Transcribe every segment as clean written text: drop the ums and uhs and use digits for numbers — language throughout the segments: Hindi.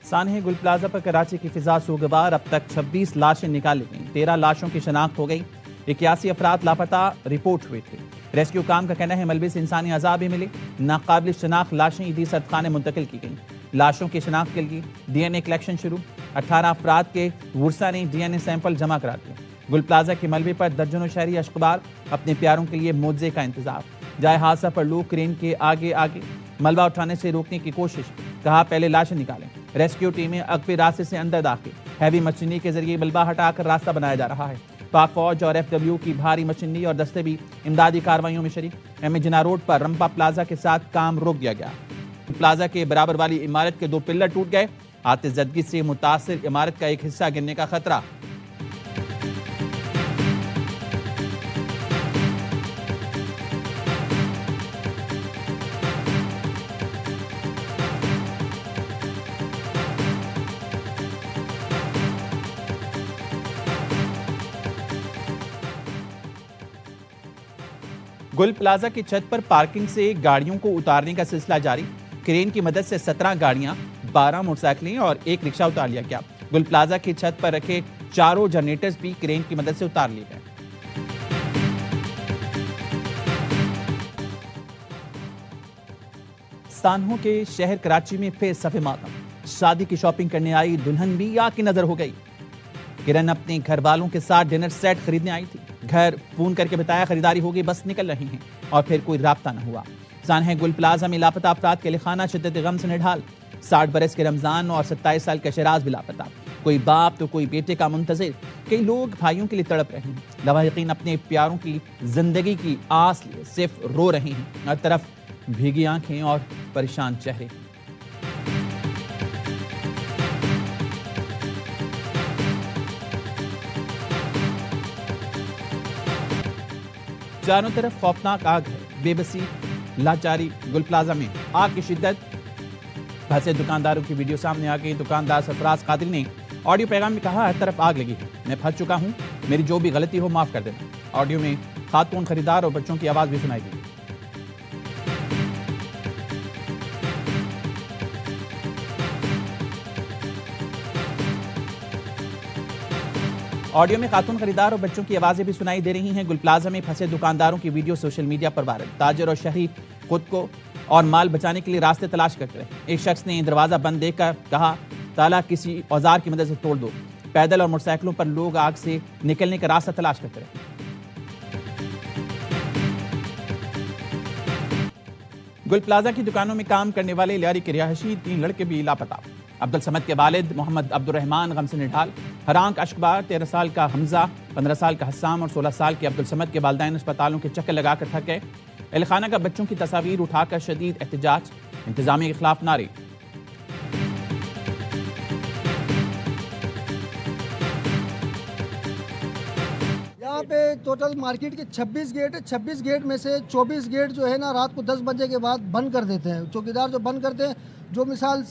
सानहे गुल प्लाजा पर कराची की फिजा सूगवार। अब तक 26 लाशें निकाली गईं, 13 लाशों की शनाख्त हो गई। 81 अफराद लापता रिपोर्ट हुए थे। रेस्क्यू काम का कहना है मलबे से इंसानी अज़ा भी मिले। नाकाबिल शनाख्त लाशें ईदी सदखाने मुंतकिल की गईं। लाशों की शनाख्त के लिए DNA कलेक्शन शुरू। 18 अफराद के वर्सा ने DNA सैंपल जमा करा दिए। गुल प्लाजा के मलबे पर दर्जनों शहरी अशकबार, अपने प्यारों के लिए मुआवजे का इंतजार। जाए हादसा पर लोग क्रेन के आगे आगे, मलबा उठाने से रोकने की कोशिश। कहा पहले लाशें निकालें। रेस्क्यू टीमें अगवे रास्ते से अंदर दाखिल। हैवी मशीनरी के जरिए मलबा हटाकर रास्ता बनाया जा रहा है। पाक फौज और FW की भारी मशीनरी और दस्ते भी इमदादी कार्रवाइयों में शरीक। MA रोड पर रंपा प्लाजा के साथ काम रोक दिया गया। प्लाजा के बराबर वाली इमारत के 2 पिल्लर टूट गए। आतिशज़दगी से मुतासिर इमारत का एक हिस्सा गिरने का खतरा। गुल प्लाजा की छत पर पार्किंग से गाड़ियों को उतारने का सिलसिला जारी। क्रेन की मदद से 17 गाड़ियां, 12 मोटरसाइकिलें और 1 रिक्शा उतार लिया गया। गुल प्लाजा की छत पर रखे चारों जनरेटर्स भी क्रेन की मदद से उतार लिए गए। सानहों के शहर कराची में फिर सफे मातम। शादी की शॉपिंग करने आई दुल्हन भी आग की नजर हो गई। किरण अपने घर वालों के साथ डिनर सेट खरीदने आई थी। घर फोन करके बताया खरीदारी होगी, बस निकल रही हैं, और फिर कोई राब्ता न हुआ। सानहे गुल प्लाजा में लापता अफराद के लिखाना शिद्दत गम से निढाल। 60 बरस के रमजान और 27 साल का शराज भी लापता। कोई बाप तो कोई बेटे का मुंतजिर। कई लोग भाइयों के लिए तड़प रहे हैं। लवाहिकीन अपने प्यारों की जिंदगी की आस लिए सिर्फ रो रहे हैं। हर तरफ भीगी आंखें और परेशान चेहरे। चारों तरफ खौफनाक आग है। बेबसी, लाचारी। गुल प्लाजा में आग की शिद्दत। फंसे दुकानदारों की वीडियो सामने आ गई। दुकानदार सरफराज कादिर ने ऑडियो पैगाम में कहा, हर तरफ आग लगी है, मैं फंस चुका हूं, मेरी जो भी गलती हो माफ कर देना। ऑडियो में खातून खरीदार और बच्चों की आवाज भी सुनाई दी। ऑडियो में खातून खरीदार और बच्चों की आवाजें भी सुनाई दे रही हैं। गुल प्लाजा में फंसे दुकानदारों की वीडियो सोशल मीडिया पर वायरल। ताजर और शहरी खुद को और माल बचाने के लिए रास्ते तलाश करते रहे। एक शख्स ने दरवाजा बंद देखकर कहा, ताला किसी औजार की मदद से तोड़ दो। पैदल और मोटरसाइकिलों पर लोग आग से निकलने का रास्ता तलाश करते रहे। गुल प्लाजा की दुकानों में काम करने वाले लियारी के रिहायशी 3 लड़के भी लापता। अब्दुल समद के वालिद मोहम्मद अब्दुर्रहमान गम से निढाल। हरांक अशकबार 13 साल का हमजा, 15 साल का हस्साम और 16 साल के अब्दुल समद के वालिदैन अस्पतालों के चक्कर लगाकर थक गए। एहलखाना का बच्चों की तस्वीर उठाकर शदीद एहतजाज। इंतजामिया के खिलाफ नारे। यहाँ पे टोटल मार्केट के 26 गेट है। 26 गेट में से 24 गेट जो है ना रात को 10 बजे के बाद बंद कर देते हैं। चौकीदार जो बंद करते हैं, जो मिसाल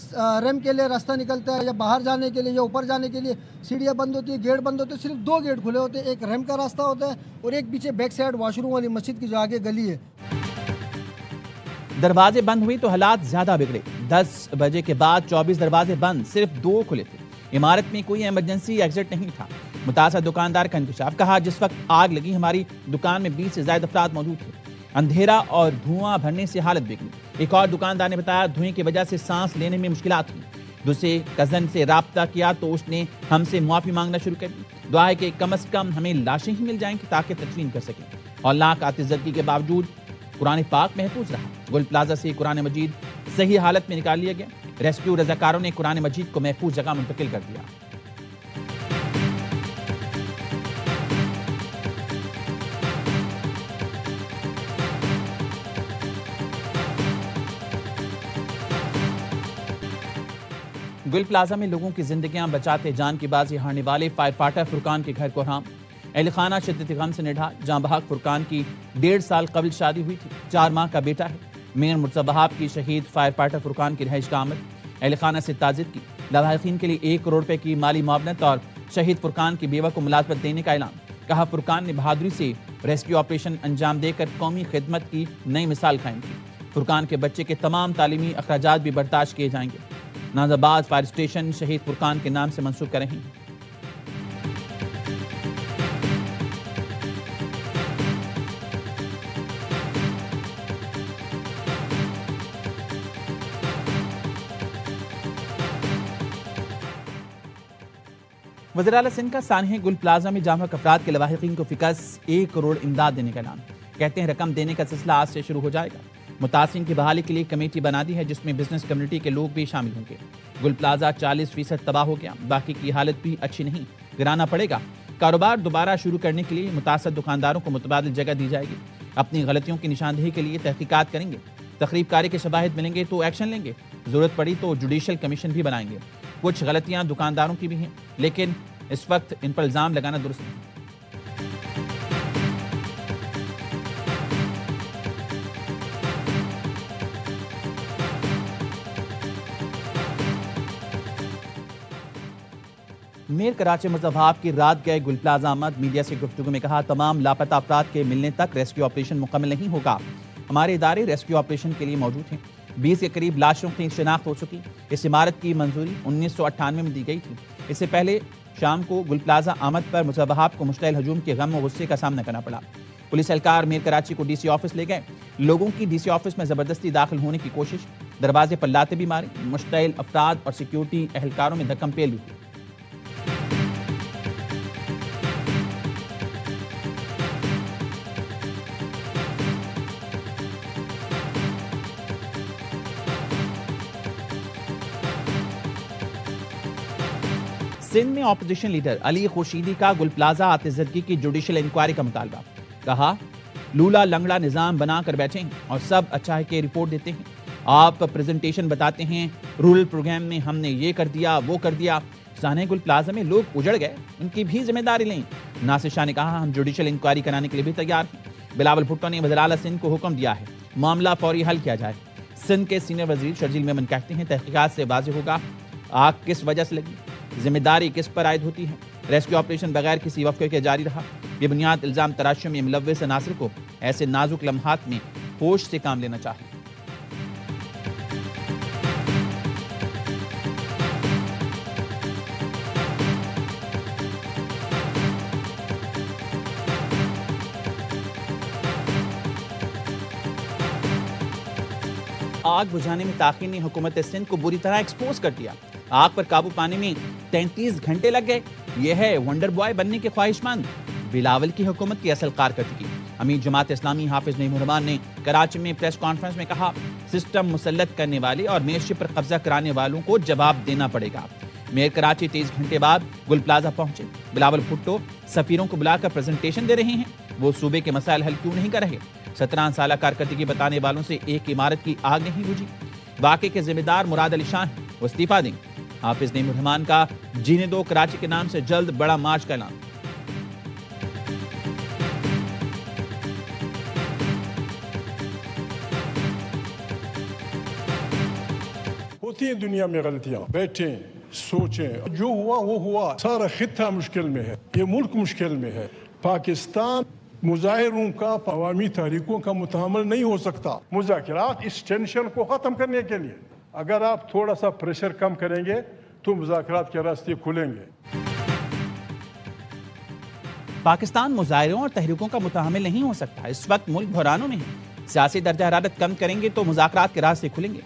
रेम के लिए रास्ता निकलता है या बाहर जाने के लिए या ऊपर जाने के लिए सीढ़ियाँ बंद होती है, गेट बंद होते हैं। सिर्फ 2 गेट खुले होते हैं। एक रेम का रास्ता होता है और एक पीछे बैक साइड वॉशरूम वाली मस्जिद की जो आगे गली है। दरवाजे बंद हुई तो हालात ज्यादा बिगड़े। 10 बजे के बाद 24 दरवाजे बंद, सिर्फ 2 खुले थे। इमारत में कोई इमरजेंसी एग्जिट नहीं था। मुतासर दुकानदार का इंकशाफ। कहा, जिस वक्त आग लगी हमारी दुकान में 20 से ज्यादा अफराद मौजूद थे। अंधेरा और धुआं भरने से हालत बिगड़ी। एक और दुकानदार ने बताया, धुएं की वजह से सांस लेने में मुश्किलात हुई। दूसरे कजन से राब्ता किया तो उसने हमसे मुआफी मांगना शुरू कर दी। दुआ है कि कम से कम हमें लाशें ही मिल जाएं ताकि तस्लीम कर सकें। और लाख आतिशज़दगी के बावजूद कुरान पाक महफूज रहा। गुल प्लाजा से कुरान मजीद सही हालत में निकाल लिया गया। रेस्क्यू रजाकारों ने कुरान मजीद को महफूज जगह मुंतकिल कर दिया। गुल प्लाजा में लोगों की जिंदगियां बचाते जान की बाजी हारने वाले फायर फाइटर फुरकान के घर को राम। एहलखाना शिद्दत गम से निढा। जहां बहाक फुरकान की 1.5 साल कबल शादी हुई थी। 4 माह का बेटा है। मेयर मुर्तज़ा की शहीद फायर फाइटर फुरकान की रहाइश का आमद। एहलखाना से ताजिद की। लवाहिकीन के लिए 1 करोड़ रुपए की माली मुआवनत और शहीद फुरकान की बेवा को मुलाजमत देने का ऐलान। कहा, फुरकान ने बहादुरी से रेस्क्यू ऑपरेशन अंजाम देकर कौमी खिदमत की नई मिसाल कायम की। फुरकान के बच्चे के तमाम तालीमी अखराजात भी बर्दाश्त किए जाएंगे। नाजाबाद फायर स्टेशन शहीद फुरकान के नाम से मंसूब कर रही हैं। वज़ीर आला सिंध का सानहे गुल प्लाजा में जाम अफराद के लवाहिकीन को फिकस 1 करोड़ इमदाद देने का ऐलान। कहते हैं रकम देने का सिलसिला आज से शुरू हो जाएगा। मुतासिरीन की बहाली के लिए कमेटी बना दी है जिसमें बिजनेस कम्युनिटी के लोग भी शामिल होंगे। गुल प्लाजा 40% तबाह हो गया, बाकी की हालत भी अच्छी नहीं, गिराना पड़ेगा। कारोबार दोबारा शुरू करने के लिए मुतासर दुकानदारों को मुतबादिल जगह दी जाएगी। अपनी गलतियों की निशानदेही के लिए तहकीकात करेंगे। तकरीबकारी के शवाहिद मिलेंगे तो एक्शन लेंगे, जरूरत पड़ी तो जुडिशल कमीशन भी बनाएंगे। कुछ गलतियां दुकानदारों की भी हैं, लेकिन इस वक्त इन पर इल्जाम लगाना दुरुस्त नहीं। मेयर कराची मुस्तफाब की रात गए गुल प्लाजा अहमद मीडिया से गुफ्तगू में कहा, तमाम लापता अफराद के मिलने तक रेस्क्यू ऑपरेशन मुकम्मल नहीं होगा। हमारे इदारे रेस्क्यू ऑपरेशन के लिए मौजूद हैं। 20 के करीब लाशों की शिनाख्त हो चुकी। इस इमारत की मंजूरी 1998 में दी गई थी। इससे पहले शाम को गुल प्लाजा अहमद पर मुस्तफाब को मुश्तइल हजूम के गम और गुस्से का सामना करना पड़ा। पुलिस एहलकार मेयर कराची को डीसी ऑफिस ले गए। लोगों की डीसी ऑफिस में जबरदस्ती दाखिल होने की कोशिश, दरवाजे पर लाते भी मारे। मुश्तइल अफराद और सिक्योरिटी एहलकारों में धक्कम-पेल भी हुई। सिंध में ऑपोजिशन लीडर अली खुर्शीदी का गुल प्लाजा आतिशदगी की जुडिशल इंक्वायरी का मुतालबा। कहा, लूला लंगड़ा निजाम बनाकर बैठे हैं और सब अच्छा है कि रिपोर्ट देते हैं। आप प्रेजेंटेशन बताते हैं, रूरल प्रोग्राम में हमने ये कर दिया वो कर दिया। सानहे गुल प्लाजा में लोग उजड़ गए, उनकी भी जिम्मेदारी लें। नासिर शाह ने कहा, हम जुडिशल इंक्वायरी कराने के लिए भी तैयार हैं। बिलावल भुट्टो ने वज़ीर आला सिंध को हुक्म दिया है मामला फौरी हल किया जाए। सिंध के सीनियर वजीर शर्जील मेमन कहते हैं, तहकीकात से वाज़ेह होगा आग किस वजह से लगी, जिम्मेदारी किस पर आयद होती है। रेस्क्यू ऑपरेशन बगैर किसी वक्फे के जारी रहा। बेबुनियाद इल्जाम तराशियों में मुलव्विस अनासिर को ऐसे नाजुक लम्हात में होश से काम लेना चाहिए। आग बुझाने में ताखीर ने हुकूमत सिंध को बुरी तरह एक्सपोज कर दिया। आग पर काबू पाने में 33 घंटे लग गए। यह है वंडर बॉय बनने के ख्वाहिशमंद। बिलावल की हुकूमत की असल कारकर्दगी। अमीर जमात इस्लामी हाफिज नईम रहमान ने कराची में प्रेस कॉन्फ्रेंस में कहा, सिस्टम मुसल्लत करने वाले और मेयरशिप पर कब्जा कराने वालों को जवाब देना पड़ेगा। मेयर कराची 23 घंटे बाद गुल प्लाजा पहुंचे। बिलावल भुट्टो सफीरों को बुलाकर प्रेजेंटेशन दे रहे हैं। वो सूबे के मसाइल हल क्यों नहीं कर रहे। 17 साल कारकर्दगी बताने वालों से एक इमारत की आग नहीं बुझी। वाक़े के जिम्मेदार मुराद अली शाह हैं, वो इस्तीफा दें। हाफिज नईम रहमान का जीने दो कराची के नाम से जल्द बड़ा मार्च का ऐलान। होती है दुनिया में गलतियां, बैठें सोचें, जो हुआ वो हुआ। सारा खित्ता मुश्किल में है, ये मुल्क मुश्किल में है। पाकिस्तान मुजाहिरों का, अवामी तहरीकों का मुतामल नहीं हो सकता। मुज़ाकरात इस टेंशन को ख़त्म करने के लिए अगर आप थोड़ा सा प्रेशर कम करेंगे तो मुज़ाकरात के रास्ते खुलेंगे। पाकिस्तान मुजाहिरों और तहरीकों का मुताहमिल नहीं हो सकता। इस वक्त मुल्क बहरानों में है। सियासी दर्जा हरारत कम करेंगे तो मुज़ाकरात के रास्ते खुलेंगे।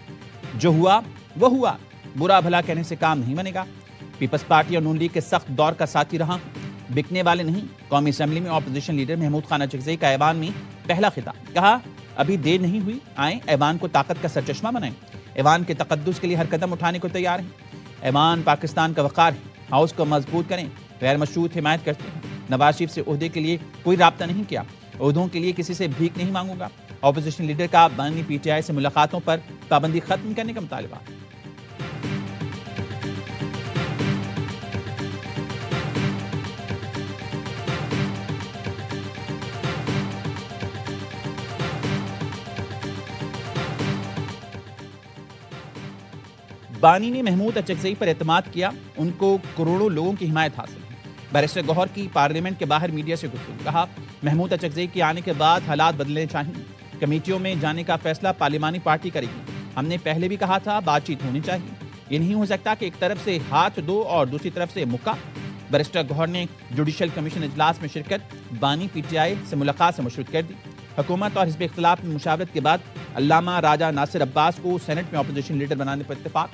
जो हुआ वो हुआ, बुरा भला कहने से काम नहीं बनेगा। पीपल्स पार्टी और नून लीग के सख्त दौर का साथी रहा, बिकने वाले नहीं। कौमी असेंबली में ऑपोजिशन लीडर महमूद खान अचकज़ई का ऐवान में पहला खिताब। कहा, अभी देर नहीं हुई, आए ऐवान को ताकत का सरचश्मा बनाएं। ऐवान के तकद्दुस के लिए हर कदम उठाने को तैयार हैं। ऐवान पाकिस्तान का वक़ार है, हाउस को मजबूत करें। गैर मशरूत हिमायत करते हैं। नवाज शरीफ से ओहदे के लिए कोई राब्ता नहीं किया। ओहदों के लिए किसी से भीख नहीं मांगूंगा। ऑपोजिशन लीडर का बानी पीटीआई से मुलाकातों पर पाबंदी खत्म करने का मुतालबा। बानी ने महमूद अचकज़ई पर एतमाद किया, उनको करोड़ों लोगों की हिमायत हासिल है। बैरिस्टर गौहर की पार्लियामेंट के बाहर मीडिया से गुफ्तगू। कहा, महमूद अचकज़ई के आने के बाद हालात बदलने चाहिए। कमेटियों में जाने का फैसला पार्लिमानी पार्टी करेगी। हमने पहले भी कहा था बातचीत होनी चाहिए। ये नहीं हो सकता कि एक तरफ से हाथ दो और दूसरी तरफ से मुक्का। बैरिस्टर गौहर ने जुडिशल कमीशन इजलास में शिरकत बानी पीटीआई से मुलाकात से मशरूत कर दी। हुकूमत और हिज़्ब इख्तिलाफ में मुशावरत के बाद अल्लामा राजा नासिर अब्बास को सेनेट में अपोजिशन लीडर बनाने पर इत्तेफाक।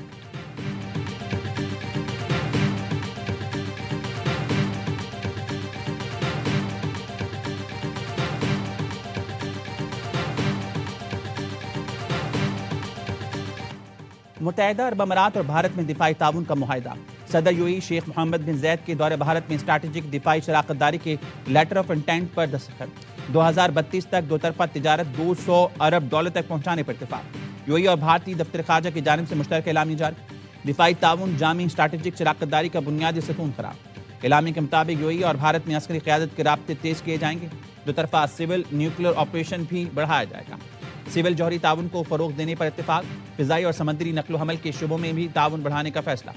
मुत्तहिदा अरब अमारात और भारत में दिफाई ताउन का मुआहिदा। सदर यूएई शेख मोहम्मद बिन जैद के दौरे भारत में स्ट्रैटेजिक दिफाई शराकतदारी के लेटर ऑफ इंटेंट पर दस्तखत। 2032 तक दो तरफा तिजारत 200 अरब डॉलर तक पहुंचाने पर इत्तेफाक। यूएई और भारतीय दफ्तर खारजा की जानिब से मुश्तरका एलामी जारी। दिफाई ताउन जामी स्ट्रैटेजिक शराकतदारी का बुनियादी सतून करार। एलामी के मुताबिक यूएई और भारत में अस्करी क़यादत के राब्ते तेज किए जाएंगे। दो तरफा सिविल न्यूक्लियर ऑपरेशन भी बढ़ाया जाएगा। सिविल जौहरी ताउन को फरोग देने पर इत्तेफाक। फिजाई और समंदरी नकलो हमल के शुबों में भी ताउन बढ़ाने का फैसला।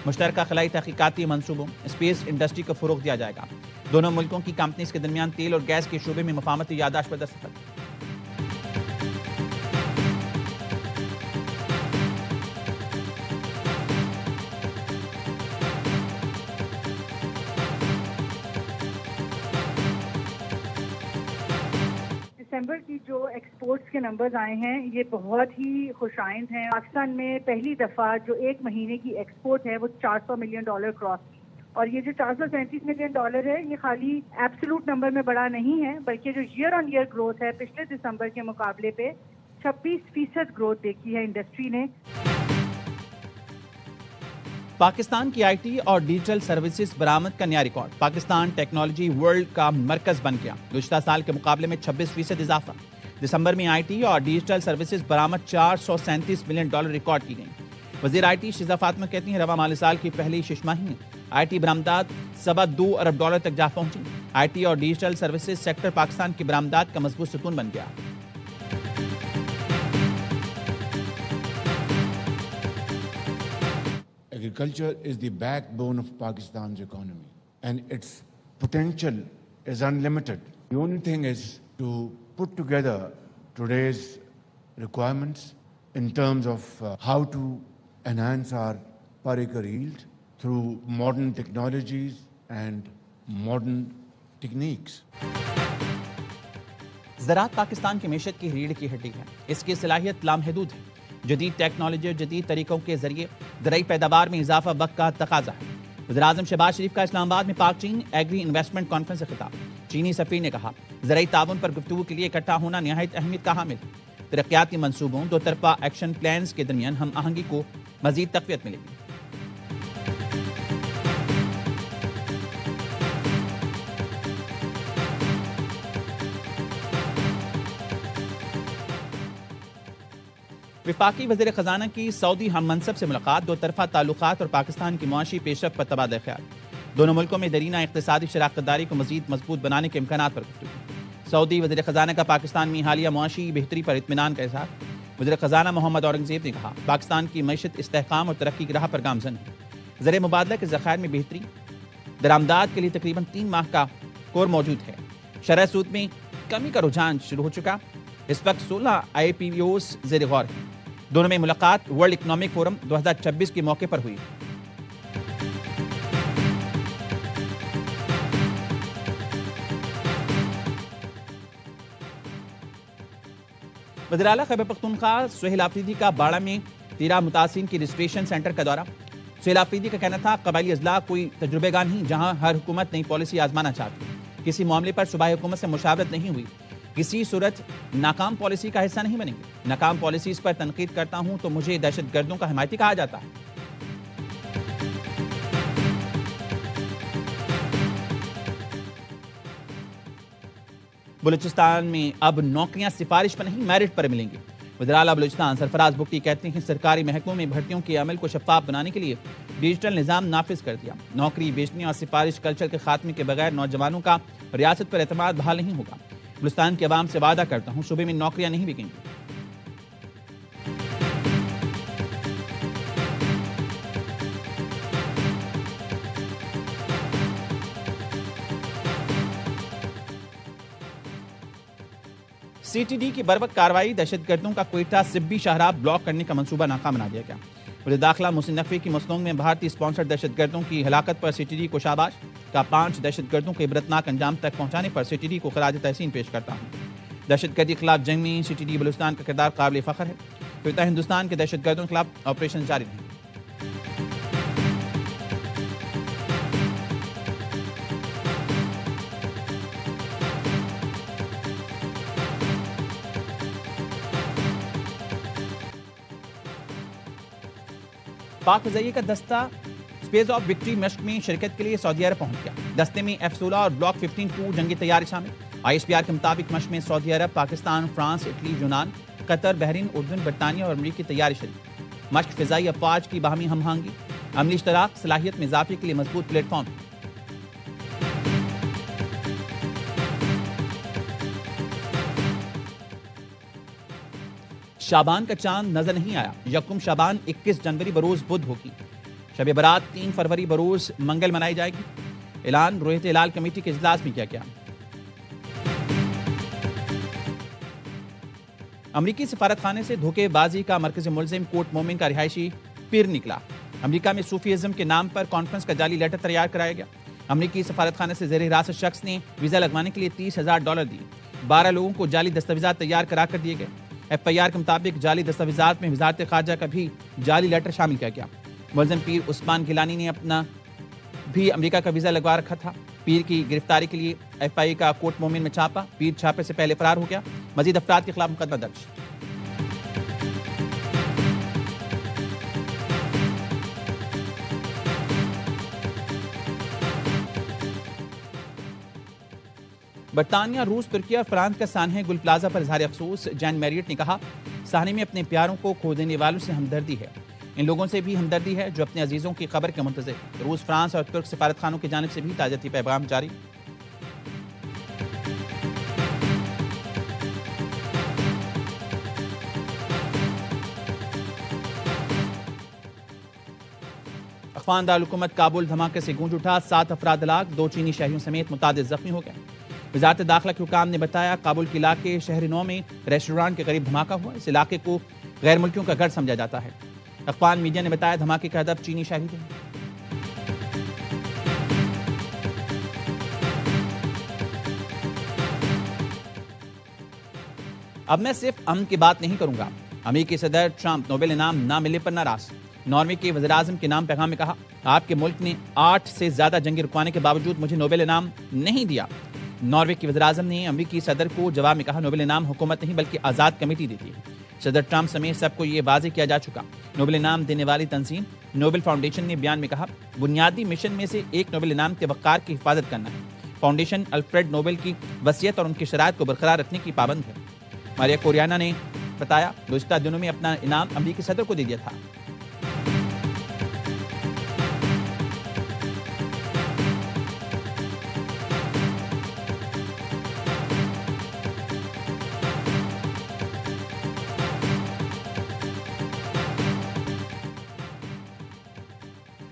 मुश्तरका खलाई तहकीकाती मंसूबों स्पेस इंडस्ट्री को फरोग दिया जाएगा। दोनों मुल्कों की कंपनीज के दरमियान तेल और गैस के शुबे में मफाहमती याददाश्त पर दस्तखत। दिसंबर की जो एक्सपोर्ट्स के नंबर्स आए हैं ये बहुत ही खुशाइंद हैं। पाकिस्तान में पहली दफ़ा जो एक महीने की एक्सपोर्ट है वो $400 मिलियन क्रॉस की, और ये जो $437 मिलियन है ये खाली एब्सोल्यूट नंबर में बड़ा नहीं है, बल्कि जो ईयर ऑन ईयर ग्रोथ है पिछले दिसंबर के मुकाबले पे 26% ग्रोथ देखी है इंडस्ट्री ने। पाकिस्तान की आईटी और डिजिटल सर्विसेज बरामद का नया रिकॉर्ड। पाकिस्तान टेक्नोलॉजी वर्ल्ड का मरकज बन गया। गुज़श्ता साल के मुकाबले में 26% इजाफा। दिसंबर में आईटी और डिजिटल सर्विसेज बरामद $437 मिलियन रिकॉर्ड की गई। वज़ीर आईटी शिजा फातिमा कहती हैं रवा माली साल की पहली शिशमाही में आईटी बरामदात $2.25 अरब तक जा पहुंची। आईटी और डिजिटल सर्विसेज सेक्टर पाकिस्तान की बरामदात का मजबूत सुतून बन गया। Agriculture is the backbone of Pakistan's economy, and its potential is unlimited. The only thing is to put together today's requirements in terms of how to enhance our per acre yield through modern technologies and modern techniques. ज़राअत Pakistan की मैशत की रीढ़ की हड्डी है। इसकी सलाहियत लामहदूद है। जदीद टेक्नोलॉजी और जदीद तरीकों के जरिए ज़राई पैदावार में इजाफा वक्त का तकाजा है। वज़ीर-ए-आज़म शहबाज शरीफ का इस्लामाबाद में पाक चीन एग्री इन्वेस्टमेंट कॉन्फ्रेंस से खिताब। चीनी सफ़ीर ने कहा ज़राई ताउन पर गुफ्तगू के लिए इकट्ठा होना निहायत अहमियत का हामिल है। तरक्याती मंसूबों दो तरफा एक्शन प्लान्स के दरमियान हम आहंगी को मजीद तक़वियत मिलेगी। विफाकी वज़ीर ख़जाना की सऊदी हम मनसब से मुलाकात। दो तरफा ताल्लुकात और पाकिस्तान की मुआशी पेशरफ्त पर तबादला ख्याल। दोनों मुल्कों में दरीना इक़्तिसादी शराकतदारी को मज़ीद मजबूत बनाने के इम्कानात पर गुफ्तगू। सऊदी वज़ीर ख़जाना का पाकिस्तान में हालिया मुआशी बेहतरी पर इत्मीनान का इज़हार। वज़ीर ख़जाना मोहम्मद औरंगज़ेब ने कहा पाकिस्तान की मईशत इस्तेहकाम और तरक्की की राह पर गामज़न है। ज़र मुबादला के ज़खायर में बेहतरी। दरामदाद के लिए तकरीबन 3 माह का कोर मौजूद है। शरह सूद में कमी का रुझान शुरू हो चुका। इस वक्त 16 IPOs ज़ेर गौर हैं। दोनों में मुलाकात वर्ल्ड इकोनॉमिक फोरम 2026 के मौके पर हुई। वज़ीर आला खैबर पख्तूनख्वा सुहेल आफरीदी का बाड़ा में 13 मुतासिरीन की रजिस्ट्रेशन सेंटर का दौरा। सुहेल आफरीदी का कहना था कबायली अजला कोई तजुर्बेगार नहीं, जहां हर हुकूमत नई पॉलिसी आजमाना चाहती। किसी मामले पर सूबाई हुकूमत से मुशावरत नहीं हुई। किसी सूरत नाकाम पॉलिसी का हिस्सा नहीं बनेंगे। नाकाम पॉलिसीज पर तनकीद करता हूं तो मुझे दहशतगर्दों का हिमायती कहा जाता है। बलूचिस्तान में अब नौकरियां सिफारिश पर नहीं मेरिट पर मिलेंगी। वज़ीर आला बलूचिस्तान सरफराज बुगटी कहते हैं सरकारी महकमों में भर्तियों के अमल को शफाफ बनाने के लिए डिजिटल निज़ाम नाफिज कर दिया। नौकरी बेचने और सिफारिश कल्चर के खात्मे के बगैर नौजवानों का रियासत पर एतमाद बहाल नहीं होगा। बलूचिस्तान के अवाम से वादा करता हूं सूबे में नौकरियां नहीं बिकेंगी। सीटीडी की बर्वक्त कार्रवाई, दहशतगर्दों का क्वेटा सिब्बी शाहराह ब्लॉक करने का मंसूबा नाकाम बना दिया गया। वज़ीर दाखिला मोहसिन नकवी की मसनून में भारतीय स्पॉन्सर्ड दहशतगर्दों की हलाकत पर सीटीडी को शाबाश का 5 दहशतगर्दों के इबरतनाक अंजाम तक पहुंचाने पर सीटीडी को खराज तहसीन पेश करता हूं। दहशतगर्दी के खिलाफ जंग में सीटीडी बलूचिस्तान का किरदार काबिल फख्र है। क्वेटा हिंदुस्तान के दहशतगर्दों के खिलाफ ऑपरेशन जारी रहेंगे। पाक फ़िज़ाइया का दस्ता स्पेस ऑफ विक्ट्री मश्क में शिरकत के लिए सऊदी अरब पहुंच गया। दस्ते में F-16 और ब्लॉक 15-2 जंगी तैयारी शामिल। ISPR के मुताबिक मश्क में सऊदी अरब, पाकिस्तान, फ्रांस, इटली, यूनान, कतर, बहरीन, उर्दन, बरतानिया और अमरीकी तैयारी शरीक। मश्क फ़िज़ाई अफ़वाज की बाहमी हमआहंगी, अमली इश्तराक, सलाहियत में इजाफे के लिए मजबूत प्लेटफॉर्म। शाबान का चांद नजर नहीं आया। यकुम शाबान 21 जनवरी बरोज बुध होगी। शब बरात 3 फरवरी बरोज मंगल मनाई जाएगी। ऐलान रोहित हिलाल कमेटी के इजलास में किया गया। अमरीकी सफारत खाने से धोखेबाजी का मरकजी मुलजिम कोर्ट मोमिन का रिहायशी पीर निकला। अमरीका में सूफीइज्म के नाम पर कॉन्फ्रेंस का जाली लेटर तैयार कराया गया। अमरीकी सफारत खाने से ज़ेर हिरासत शख्स ने वीजा लगवाने के लिए $30,000 दिए। 12 लोगों को जाली दस्तावेजात तैयार करा कर दिए गए। FIR के मुताबिक जाली दस्तावेजात में वजारत खारजा का भी जाली लेटर शामिल किया गया। मुलजिम पीर उस्मान गिलानी ने अपना भी अमेरिका का वीजा लगवा रखा था। पीर की गिरफ्तारी के लिए FIA का कोर्ट मोमिन में छापा। पीर छापे से पहले फरार हो गया। मजीद अफराद के खिलाफ मुकदमा दर्ज। बरतानिया, रूस, तुर्की और फ्रांस का सानहे गुल प्लाजा पर इजहार अफसोस। जैन मैरियट ने कहा, सानहे में अपने प्यारों को खो देने वालों से हमदर्दी है। इन लोगों से भी हमदर्दी है जो अपने अजीजों की खबर के मुंतज़िर। रूस, फ्रांस और तुर्क सफारत खानों की जानिब से भी ताज़ियती पैगाम जारी। अफगान दारुल-हुकूमत काबुल धमाके से गूंज उठा। 7 अफराद हलाक, 2 चीनी शहरियों समेत मुतादिद जख्मी हो गए। वजारत दाखिला के हुकाम ने बताया, काबुल के इलाके शहर 9 में रेस्टोरेंट के करीब धमाका हुआ। इस इलाके को गैर मुल्कियों का घर समझा जाता है। अफगान मीडिया ने बताया, धमाके का हदफ चीनी शहरी थे। अब मैं सिर्फ अमन की बात नहीं करूंगा। अमेरिकी सदर ट्रंप नोबेल इनाम ना मिलने पर नाराज। नॉर्वे के वज़ीर आज़म के नाम पैगाम में कहा, आपके मुल्क ने 8 से ज्यादा जंगी रुकवाने के बावजूद मुझे नोबेल इनाम नहीं दिया। नॉर्वे के वज़ीर आज़म ने अमेरिकी सदर को जवाब में कहा, नोबेल इनाम हुकूमत नहीं बल्कि आज़ाद कमेटी देती है। सदर ट्रंप समेत सबको ये वाज़ेह किया जा चुका। नोबेल इनाम देने वाली तंजीम नोबेल फाउंडेशन ने बयान में कहा, बुनियादी मिशन में से एक नोबेल इनाम के वक़ार की हिफाजत करना है। फाउंडेशन अल्फ्रेड नोबेल की वसीयत और उनकी शराइत को बरकरार रखने की पाबंद है। मारिया कोरियाना ने बताया, गुज़िश्ता दिनों में अपना इनाम अमेरिकी सदर को दे दिया था।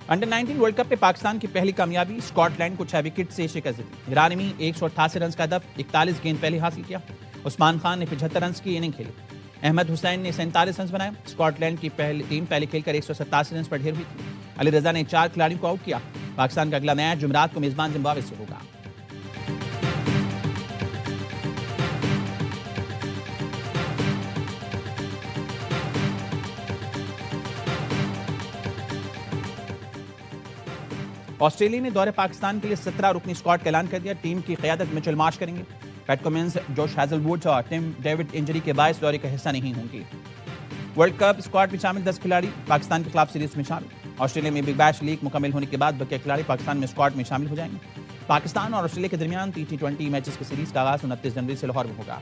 अंडर 19 वर्ल्ड कप में पाकिस्तान की पहली कामयाबी। स्कॉटलैंड को 6 विकेट से शिकस्त दी। ईरान में 188 रन का हदफ, 41 गेंद पहले हासिल किया। उस्मान खान ने 75 रन की इनिंग खेली। अहमद हुसैन ने 47 रन बनाए। स्कॉटलैंड की टीम पहले खेलकर 187 रन पर ढेर हुई थी। अली रजा ने 4 खिलाड़ियों को आउट किया। पाकिस्तान का अगला मैच जुमेरात को मेजबान जिम्बाब्वे से होगा। ऑस्ट्रेलिया ने दौरे पाकिस्तान के लिए 17 रुकनी स्क्वाड का ऐलान कर दिया। टीम की क़यादत मिचेल मार्श करेंगे। पैट कमिंस, जोश हैजलवुड और टिम डेविड इंजरी के बायस दौरे का हिस्सा नहीं होंगे। वर्ल्ड कप स्क्वाड में शामिल 10 खिलाड़ी पाकिस्तान के खिलाफ सीरीज में शामिल। ऑस्ट्रेलिया में बिग बैश लीग मुकम्मल होने के बाद बकिया खिलाड़ी पाकिस्तान में स्क्वाड में शामिल हो जाएंगे। पाकिस्तान और ऑस्ट्रेलिया के दरमियान T20 मैचेस की सीरीज का आगाज 29 जनवरी से लाहौर में होगा।